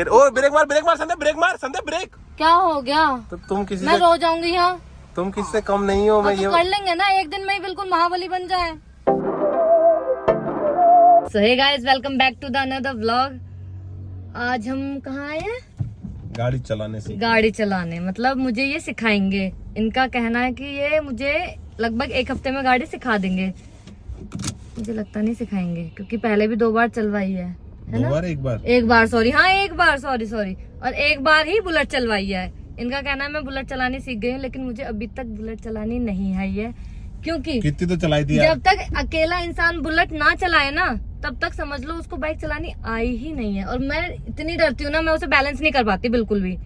ओ break मार Sandeep break. क्या हो गया? तो तुम किसी मैं रो जाऊंगी यहाँ। तुम किससे कम नहीं हो। मैं तो ये कर लेंगे ना, एक दिन में ही बिल्कुल महाबली बन जाए। So hey guys, welcome back to the another vlog। आज हम कहाँ आए हैं? गाड़ी चलाने मतलब मुझे ये सिखाएंगे। इनका कहना है कि ये मुझे लगभग एक हफ्ते में गाड़ी सिखा देंगे। मुझे लगता नहीं सिखाएंगे क्योंकि पहले भी 2 बार चलवाई है ना? एक बार सॉरी और एक बार ही बुलेट चलवाई है। इनका कहना है मैं बुलेट चलानी सीख गई हूँ, लेकिन मुझे अभी तक बुलेट चलानी नहीं आई है क्योंकि कितनी तो चलाई थी जब तक अकेला इंसान बुलेट ना चलाए ना तब तक समझ लो उसको बाइक चलानी आई ही नहीं है। और मैं इतनी डरती हूँ ना, मैं उसे बैलेंस नहीं कर पाती बिल्कुल भी।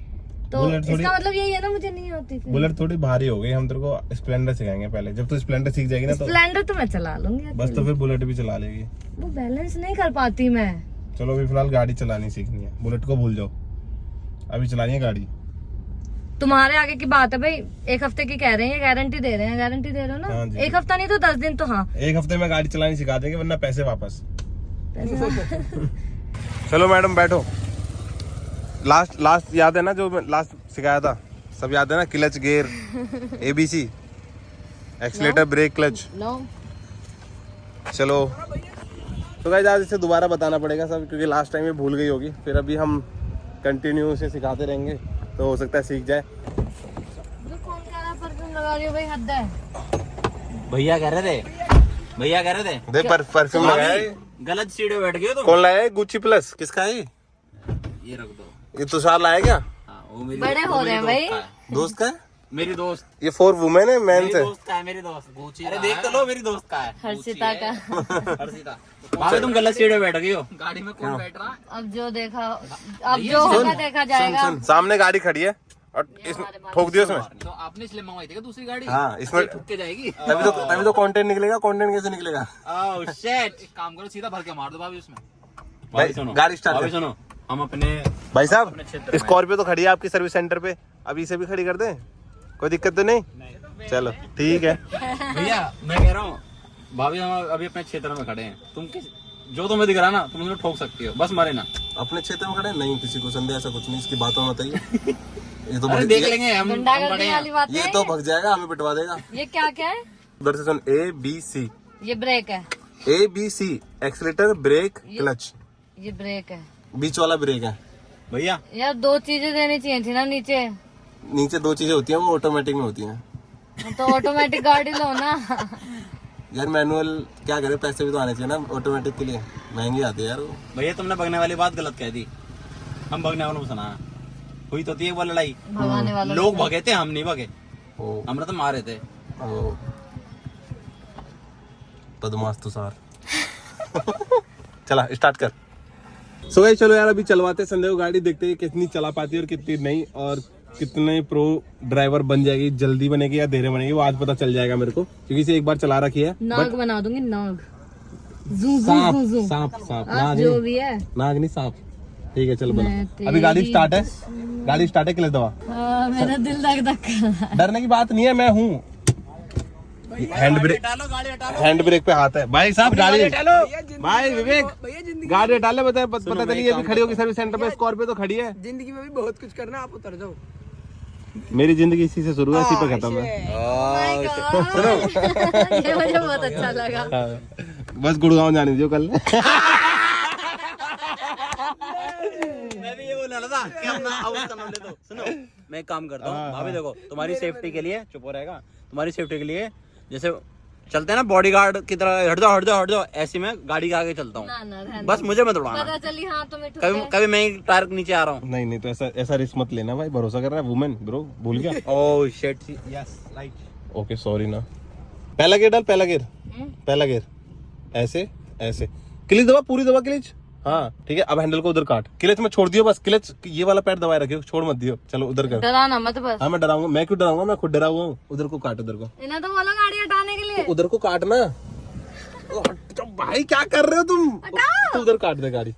तो इसका मतलब यही है ना, मुझे नहीं आती। बुलेट थोड़ी भारी हो गई, हम तेरे को स्प्लेंडर सिखाएंगे पहले। जब तू स्प्लेंडर सीख जाएगी ना तो स्प्लेंडर तो मैं चला लूंगी बस, तो फिर बुलेट भी चला लेगी। वो बैलेंस नहीं कर पाती मैं। चलो अभी फिलहाल गाड़ी चलानी सीखनी है, बुलेट को भूल जाओ, अभी चलानी है गाड़ी। तुम्हारे आगे की बात है भाई, एक हफ्ते की कह रहे हैं, गारंटी दे रहे हैं। गारंटी दे रहे हो ना? हाँ जी। एक हफ्ता नहीं तो 10 दिन तो। हाँ, एक हफ्ते में गाड़ी चलानी सिखा देंगे, वरना पैसे वापस। चलो मैडम बैठो। लास्ट याद है ना, जो लास्ट सिखाया था, सब याद है ना? Clutch, gear, ABC, accelerator, brake, clutch. चलो तो गाइस आज इसे दोबारा बताना पड़ेगा सब, क्योंकि लास्ट टाइम ये भूल गई होगी। फिर अभी हम कंटिन्यू उसे सिखाते रहेंगे तो हो सकता है सीख जाए। कौन कह रहा परफ्यूम लगा रही हो भाई? हद है। भैया कह रहे थे देख परफ्यूम लगाया। गलत सीट पे बैठ गए तो। कौन लाया है? Gucci plus. किसका है ये रख दो। ये तुषार लाया क्या? हाँ, वो मेरी बड़े हो रहे हैं भाई। दोस्त का है? मेरी दोस्त। ये 4 वुमेन है, मैन से। दोस्त का है, मेरी दोस्त गुची। अरे देख तो लो, मेरी दोस्त का है, हर्षिता का। हर्षिता। भाभी तुम गलत सीट पे बैठ गई हो। गाड़ी में कौन बैठ रहा? अब जो देखा, अब जो होगा देखा जाएगा। सुन, सामने गाड़ी खड़ी है और इसमें ठोक दियो उसमें। तो आपने इसलिए मंगवाई थी क्या दूसरी गाड़ी? हाँ, इसमें ठुक के जाएगी। तभी तो कंटेंट निकलेगा। कंटेंट कैसे निकलेगा? Oh shit. एक काम करो, सीधा भर के मार दो भाभी उसमें। भाई, भाभी सुनो, गाड़ी स्टार्ट भाभी कर। सुनो, हम अपने भाई साहब, स्कॉर्पियो तो खड़ी है आपकी सर्विस सेंटर पे, अभी इसे भी खड़ी कर दें? कोई दिक्कत तो नहीं? चलो ठीक है। भैया मैं कह रहा हूँ, भाभी हम अभी अपने क्षेत्र में खड़े हैं, तुम जो तुम्हें दिख रहा ना तुम उसमें ठोक सकती हो, बस मारे ना। अपने क्षेत्र में खड़े नहीं, किसी को संदेह ऐसा कुछ नहीं, इसकी बातों में बताइए। ये तो अरे देख लेंगे हम गुंडागर्दी खड़े वाली हैं। बात ये है। तो भग जाएगा, हमें पिटवा देगा। ये क्या है? उधर से सुन, ABC। ये ब्रेक है। ABC accelerator, brake, clutch. ये ब्रेक है, बीच वाला ब्रेक है। भैया यार 2 चीजें देनी चाहिए थी ना नीचे। नीचे 2 चीजें होती हैं, वो ऑटोमेटिक में होती हैं। तो ऑटोमेटिक गाड़ी लो ना। यार मैनुअल क्या करे, पैसे भी तो आने चाहिए ना ऑटोमेटिक के लिए, महंगी आती है यार वो। भैया तुमने भगने वाली बात गलत कह दी, हम भगने वालों को सुना हुई तो थी एक बार लड़ाई, भगाने वाला लोग भगे थे, हम नहीं भगे, ओ, हमने तो मारे थे। ओ, बदमाश तुषार। चला स्टार्ट कर। सो गाइस चलो यार अभी चलवाते संजय को गाड़ी, देखते हैं कितनी चला पाती है और कितनी नहीं, और कितने प्रो ड्राइवर बन जाएगी। जल्दी बनेगी या देर बनेगी वो आज पता चल जाएगा मेरे को, क्योंकि इसे एक बार चला रखी है। नाग बना दूंगी, नाग। सांप नाग जो भी है, नाग नहीं सांप। ठीक है चलो बोलो। अभी गाड़ी स्टार्ट है, क्लच दबा। मेरा दिल धक धक कर रहा है। डरने की बात नहीं है, मैं हूँ। हैंड ब्रेक पे हाथ है भाई साहब। गाड़ी भाई विवेक, गाड़ी हटा ले। पता चली अभी खड़ी होगी सर्विस सेंटर पे, स्कॉर्पियो तो खड़ी है। जिंदगी में भी बहुत कुछ करना, आप उतर जाओ। मेरी जिंदगी इसी से शुरू है, इसी पे खत्म है। ये मुझे बहुत अच्छा लगा। बस गुड़गांव जाने दो कल। मैं भी ये बोलने वाला था कि हम ना आउट नाम ले दो। सुनो मैं एक काम करता हूँ, भाभी देखो तुम्हारी सेफ्टी के लिए, चुप हो रहेगा, तुम्हारी सेफ्टी के लिए जैसे चलते हैं ना बॉडीगार्ड की तरह, हट जाओ ऐसे में गाड़ी के आगे चलता हूँ, बस मुझे मत उड़ाना। पता चली हाँ तो मैं कभी मैं टायर के नीचे आ रहा हूँ। नहीं तो ऐसा रिस्क मत लेना भाई, भरोसा कर रहा है वुमेन ब्रो, भूल गया। Oh shit, yes right, okay sorry ना। पहला गियर ऐसे क्लिच दबा, पूरी दबा क्लिच। हाँ ठीक है, अब हैंडल को उधर काट, क्लच में छोड़ दियो बस, क्लच ये वाला पैर दबाए रखियो, छोड़ मत दियो। चलो उधर कर। डराना मत बस। हाँ मैं डराऊंगा, मैं क्यों डराऊंगा, मैं खुद डरा हुआ हूँ। उधर को काट, उधर को। इन्हें तो बोला गाड़ी हटाने के लिए। उधर को काटना। भाई क्या कर रहे हो तुम? तू उधर काट दे गाड़ी।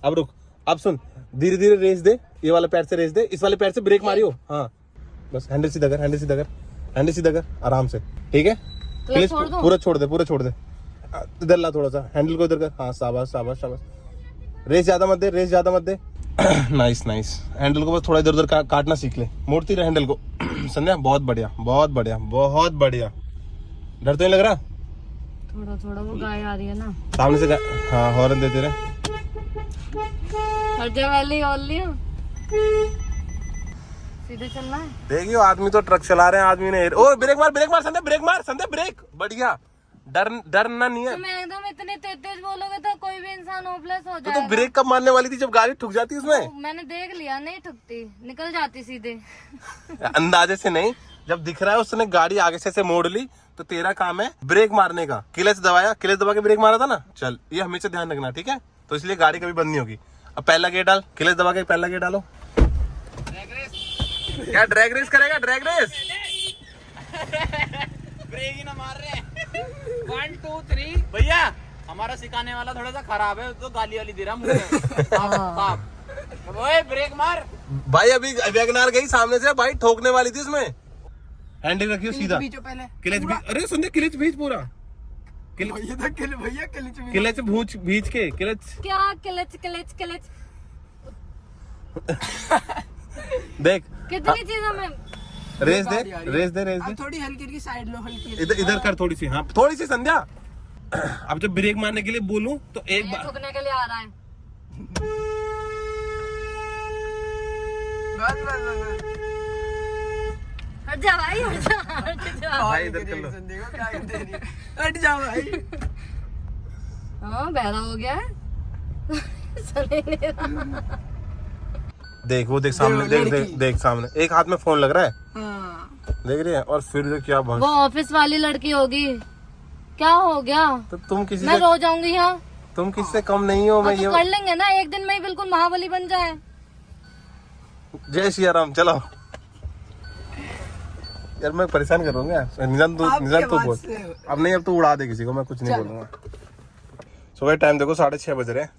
अब रुक, अब सुन, धीरे धीरे रेस दे, ये वाले पैर से रेस दे, इस वाले पैर से ब्रेक मारियो। हाँ बस हैंडल सीधा कर, आराम से। ठीक है, क्लच पूरा छोड़ दे। इधर ला थोड़ा सा, हैंडल को इधर कर। हाँ शाबाश। रेस ज्यादा मत दे, नाइस नाइस। हैंडल को बस थोड़ा इधर उधर काटना सीख ले, मोड़ती रहे हैंडल को। संध्या बहुत बढ़िया बहुत बढ़िया बहुत बढ़िया। डर तो नहीं लग रहा? थोड़ा थोड़ा वो गाय आ रही है ना सामने से हाँ हॉर्न देते रहे। हर जगह वाली और लिया सीधे चलना है। देखियो आदमी तो ट्रक चला रहे हैं, आदमी ने ओ ब्रेक मार संध्या ब्रेक। बढ़िया, डरना नहीं है। तुम एकदम इतने तेज बोलोगे तो कोई भी इंसान होपलेस हो तो जाएगा। ब्रेक कब मारने वाली थी जब गाड़ी ठुक जाती उसमें? मैंने देख लिया, नहीं ठुकती, निकल जाती सीधे। अंदाजे से नहीं, जब दिख रहा है उसने गाड़ी आगे से मोड़ ली तो तेरा काम है ब्रेक मारने का। क्लच दबाया, क्लच दबा के ब्रेक मारा था ना। चल ये हमेशा ध्यान रखना, ठीक है? तो इसलिए गाड़ी कभी बंद नहीं होगी। अब पहला गेयर डाल, क्लच दबा के पहला गेयर डालो। क्या ड्रैग रेस करेगा? ड्रैग रेस ब्रेक ही ना मार रहे हैं। 1 2 3 भैया हमारा सिखाने वाला थोड़ा सा खराब है, तो गाली वाली दे रहा मुझे। ओए ब्रेक मार भाई। अभी वैगनार गई सामने से भाई, ठोकने वाली थी उसमें। हैंडल रखियो सीधा, बीचो पहले क्लच भी। अरे सुन, क्लच भीज पूरा, भैया क्लच भीज के क्लच। क्या क्लच देख कितनी चीजों में रेस दे। अब थोड़ी हल्की साइड लो, हल्की इधर कर थोड़ी सी, हाँ थोड़ी सी संध्या। अब जब ब्रेक मारने के लिए बोलूं तो एक ये बार ठुकने के लिए आ रहा है। बस हट जा भाई, हट जा। भाई इधर कर लो। देखो क्या करते हैं। हट जाओ भाई। हाँ बहरा हो गया है। सुन ही नहीं रहा। देख वो देख सामने, देख सामने एक हाथ में फोन लग रहा है, हाँ। देख रही है। और फिर जो क्या वो ऑफिस वाली लड़की होगी। क्या हो गया? तो तुम किसी मैं से, रो जाऊंगी यहाँ। तुम किससे कम नहीं हो। मैं तो ये कर लेंगे ना, एक दिन में ही बिल्कुल महाबली बन जाए। जय श्री राम। चलो यार मैं परेशान कर दूंगा। निजान तू बोल। अब नहीं, अब तू उड़ा दे किसी को, मैं कुछ नहीं बोलूंगा। सुबह टाइम देखो 6:30 बज रहे हैं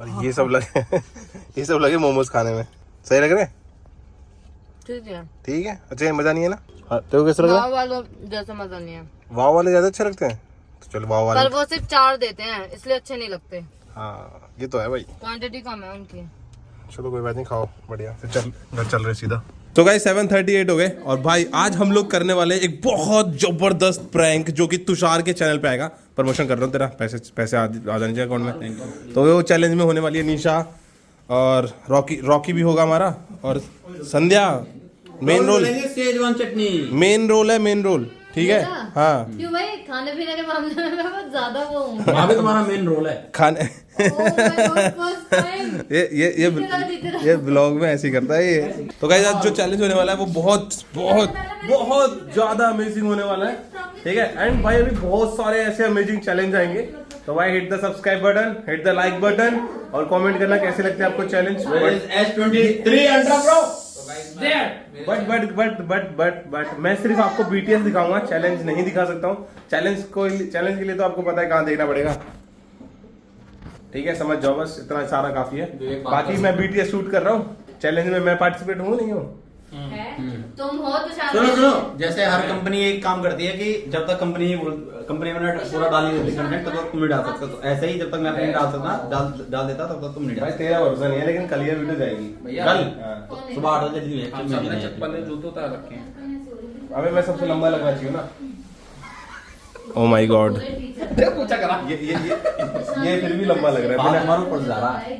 और ये सब लगे मोमोज खाने में। सही लग रहे? ठीक है। अच्छा मजा नहीं है ना? तो कैसा लग रहा है? वालों जैसा मजा नहीं है। वाव वाले ज्यादा अच्छे लगते हैं। तो चलो वाव वाले। पर वो सिर्फ 4 देते हैं, इसलिए अच्छे नहीं लगते। हाँ ये तो है भाई, क्वांटिटी कम है उनकी। चलो कोई बात नहीं, खाओ बढ़िया। फिर घर चल रहे सीधा। तो गाइस 7:38 हो गए और भाई आज हम लोग करने वाले एक बहुत जबरदस्त प्रैंक जो कि तुषार के चैनल पे आएगा। प्रमोशन कर रहा हूँ तेरा, पैसे आ जाने चाहिए अकाउंट में। तो वो चैलेंज में होने वाली है निशा और रॉकी भी होगा हमारा, और संध्या मेन रोल। शेजवान चटनी मेन रोल ठीक है। हाँ क्यों भाई, खाने पीने के मामले में मैं बहुत ज्यादा वो हूँ। अभी तुम्हारा मेन रोल है खाने। ये ब्लॉग में ऐसे ही करता है ये। तो गाइस आज जो चैलेंज होने वाला है वो बहुत बहुत बहुत ज्यादा अमेजिंग होने वाला है, ठीक है। एंड भाई अभी बहुत सारे ऐसे अमेजिंग चैलेंज आएंगे। तो भाई hit the subscribe button, hit the like button और कमेंट करना कैसे लगते हैं आपको challenge. S23 ultra pro. But मैं सिर्फ आपको BTS दिखाऊंगा, चैलेंज नहीं दिखा सकता हूँ। चैलेंज के लिए तो आपको पता है कहाँ देखना पड़ेगा, ठीक है। समझ जाओ, बस इतना सारा काफी है। बाकी मैं BTS शूट कर रहा हूँ, चैलेंज में मैं पार्टिसिपेट हूँ नहीं हूँ। तुम हो तो सुनो जैसे हर कंपनी एक काम करती है कि जब तक कंपनी में पूरा डाली देती कंटेंट तब तक तुम नहीं डाल सकते। तो ऐसे ही जब तक मैं नहीं डाल सकता डाल देता तब तक तुम नहीं भाई डाल तेरा भरोसा नहीं है, लेकिन कल ये वीडियो जाएगी। कल सुबह 8 बजे चप्पल जूते उतार रखे हैं। अबे मैं सबसे लंबा लगना चाहिए ना। ओ माय गॉड, पूछा करा। ये फिर भी लंबा लग रहा है। हमारे ऊपर जा रहा है,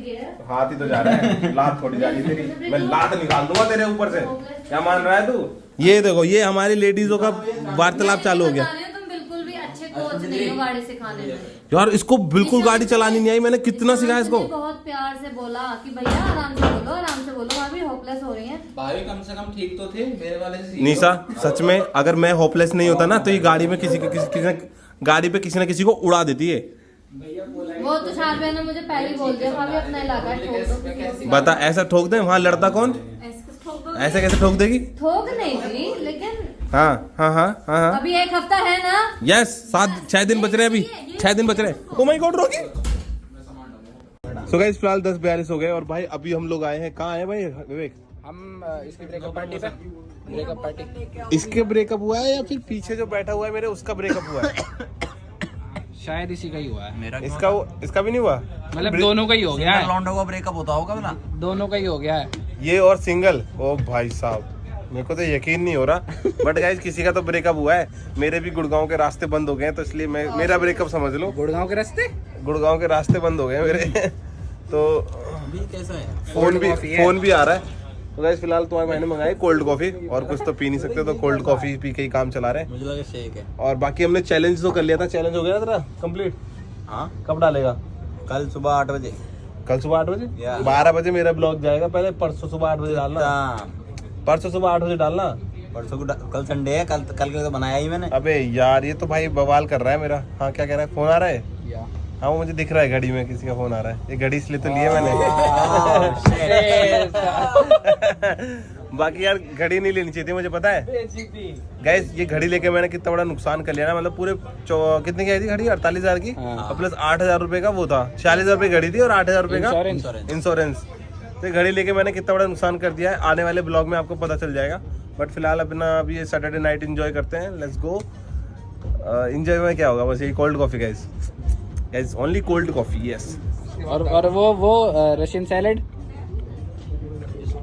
हाथ ही तो जा रहा है, लात थोड़ी जा रही है तेरी। मैं लात निकाल दूंगा तेरे ऊपर से। क्या मान रहा है तू? ये देखो, ये हमारी लेडीजों का वार्तालाप चालू हो गया। तुम बिल्कुल भी अच्छे कोच नहीं हो गाड़ी सिखाने में। यार इसको बिल्कुल गाड़ी चलानी नहीं आई, मैंने कितना सिखाया इसको। बहुत प्यार से बोला कि भैया आराम से बोलो, भाभी होपलेस हो रही है। भाभी कम से कम ठीक तो थे, मेरे वाले से। निशा सच में अगर मैं होपलेस नहीं होता ना तो ये गाड़ी में गाड़ी पे किसी न किसी को उड़ा देती है। वो तुषार भैया ने मुझे पहले बोल दिया, भाभी अपना इलाका ठोक दो। बता ऐसा ठोक दे, वहाँ लड़ता कौन? ऐसे कैसे ठोक देगी? ठोक नहीं थी लेकिन हाँ। अभी 1 हफ्ता है ना। यस 6 दिन बच रहे हैं, अभी 6 दिन बच रहे हैं। Oh my God Rocky. So guys फिलहाल 10:42 हो गए और भाई अभी हम लोग आए हैं, कहाँ है भाई विवेक? हम इसकी ब्रेकअप पार्टी पे, ब्रेकअप पार्टी। इसके ब्रेकअप हुआ है या फिर पीछे जो बैठा हुआ है मेरे उसका ब्रेकअप हुआ है? शायद इसी का ही हुआ है। मेरा इसका भी नहीं हुआ। मतलब दोनों का ही हो गया है, लौंडों का ब्रेकअप होता होगा ना। दोनों का ही हो गया है। ये और सिंगल, ओ भाई साहब मेरे को तो यकीन नहीं हो रहा। बट गाइस किसी का तो ब्रेकअप हुआ है। मेरे भी गुड़गांव के रास्ते बंद हो गए हैं, तो इसलिए मेरा ब्रेकअप समझ लो। गुड़गांव के रास्ते, गुड़गांव के रास्ते बंद हो गए हैं मेरे। तो अभी कैसा है? फोन भी आ रहा है। तो गाइस फिलहाल तुम्हारे भाई ने मंगाई कोल्ड कॉफी, और कुछ तो पी नहीं सकते, तो कोल्ड कॉफी पी के ही काम चला रहे हैं। मुझे लगा शेक है। और बाकी हमने चैलेंज तो कर लिया था। चैलेंज हो गया ना तेरा कंप्लीट? हाँ, कब डालेगा? कल सुबह 8 बजे। कल सुबह 8 बजे? Yeah. 12 बजे मेरा ब्लॉग जाएगा। पहले परसों सुबह 8 बजे डालना। परसों सुबह 8 बजे डालना। परसों को कल संडे है, कल के तो बनाया ही मैंने। अबे यार ये तो भाई बवाल कर रहा है मेरा। हाँ क्या कह रहा है? फोन आ रहा है? हाँ वो मुझे दिख रहा है घड़ी में, किसी का फोन आ रहा है। ये घड़ी इसलिए तो ली है मैंने। बाकी यार घड़ी नहीं लेनी चाहिए थी, मुझे पता है। गाइस ये घड़ी लेके मैंने कितना बड़ा नुकसान कर लिया ना। मतलब पूरे कितने की आई थी घड़ी? 48,000 की। और प्लस 8,000 रुपए का वो था। 46,000 रुपए घड़ी थी और 8,000 रुपए का इंश्योरेंस। तो ये घड़ी लेके मैंने कितना बड़ा नुकसान कर दिया है। आने वाले ब्लॉग में आपको पता चल जाएगा। बट फिलहाल अपना अभी ये सैटरडे नाइट एंजॉय करते हैं। Let's go. एंजॉय में क्या होगा? बस ये cold coffee guys, only cold coffee. Yes. और वो रशियन सैलेड,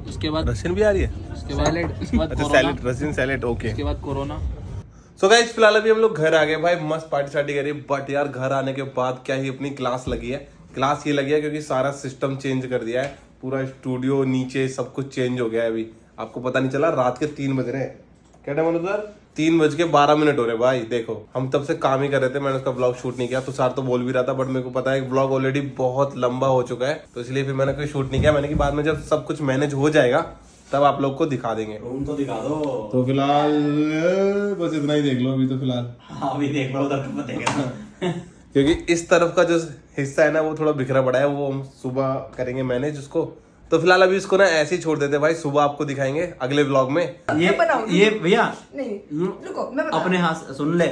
उसके बाद रशियन भी आ रही है? उसके बाद सैलेड, उसके बाद अच्छा corona, salad, Russian salad. Okay. उसके बाद कोरोना। सो गाइस फिलहाल अभी हम लोग घर आ गए भाई। मस्त पार्टी शार्टी करी। बट यार घर आने के बाद क्या ही अपनी क्लास लगी है। क्लास ये लगी है क्योंकि सारा सिस्टम चेंज कर दिया है। पूरा स्टूडियो नीचे सब कुछ चेंज हो गया है। अभी आपको पता नहीं चला, रात के 3 बज रहे हैं। क्या टाइम है सर? 3:12 हो रहे भाई। देखो हम तब से काम ही कर रहे थे। मैंने उसका ब्लॉग शूट नहीं किया। तो सार तो बोल भी रहा था, बट मेरे को पता है ब्लॉग ऑलरेडी बहुत लंबा हो चुका है, तो इसलिए फिर मैंने कोई शूट नहीं किया। मैंने कि बाद में जब सब कुछ मैनेज हो जाएगा तब आप लोग को दिखा देंगे। रूम तो दिखा दो। तो फिलहाल बस इतना ही देख लो अभी। तो फिलहाल हाँ, अभी देख लो उधर को देखेगा। क्योंकि इस तरफ का जो हिस्सा है ना वो थोड़ा बिखरा पड़ा है, वो हम सुबह करेंगे मैनेज उसको। तो फिलहाल अभी इसको ना ऐसे ही छोड़ देते भाई। सुबह आपको दिखाएंगे अगले व्लॉग में। ये भैया नहीं रुको, मैं अपने हाथ से सुन ले,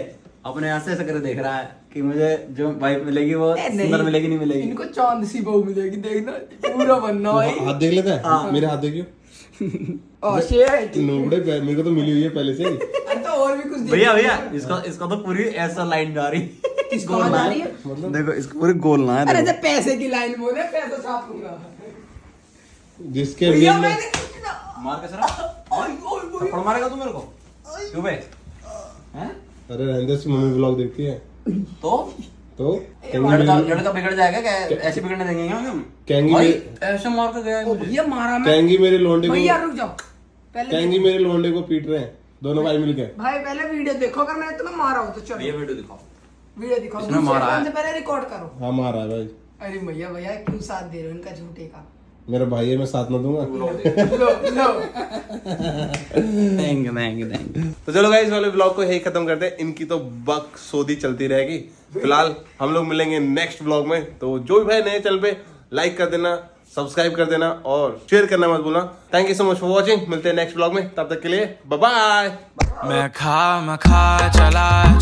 अपने हाथ से ऐसा कर देख रहा है कि मुझे जो वाइफ मिलेगी वो सुंदर मिलेगी, नहीं मिलेगी। इनको चांद सी बहू मिलेगी, देखना पूरा बनना भाई। हाथ देख लेते हैं। मेरे हाथ देखियो। नोबड़े मेरे को तो मिली हुई है पहले से। तो और भी कुछ भैया इसका तो पूरी ऐसा लाइन जा रही। किसको आ रही है? देखो इसको पूरी गोल ना है। अरे जब पैसे की लाइन बोले, पैसा छाप लूंगा। जिसके भैया बिल में मैंने मार के सरा थप्पड़ मारेगा तू मेरे को क्यों बे? हैं? अरे रहने से मम्मी व्लॉग देखती है तो लड़का बिगड़ जाएगा क्या? ऐसे बिगड़ने देंगे क्या हम? कहेंगी भाई मेरे ऐसे मार के गया है मुझे। भैया मारा मैं। कहेंगी मेरे लोंडे भैया को, रुक जाओ पहले। कहेंगी मेरे लोंडे को पीट रहे हैं दोनों भाई मिलके। भाई पहले वीडियो देखो, अगर मैंने तुम्हें मारा हो तो चलो ये वीडियो दिखाओ। वीडियो दिखाओ। इसने मारा है। से पहले रिकॉर्ड करो। हाँ मारा है भाई। अरे भैया क्यों साथ दे रहे हो इनका झूठे का? मेरा भाई है, मैं साथ ना दूंगा। लो थैंक यू। तो चलो गाइस वाले व्लॉग को यही खत्म करते हैं। इनकी तो बकचोदी चलती रहेगी। फिलहाल हम लोग मिलेंगे नेक्स्ट व्लॉग में। तो जो भी भाई नए चैनल पे लाइक कर देना, सब्सक्राइब कर देना और शेयर करना मत भूलना। Thank you so much for watching. मिलते हैं नेक्स्ट व्लॉग में, तब तक के लिए बाय बाय। मैं खा चला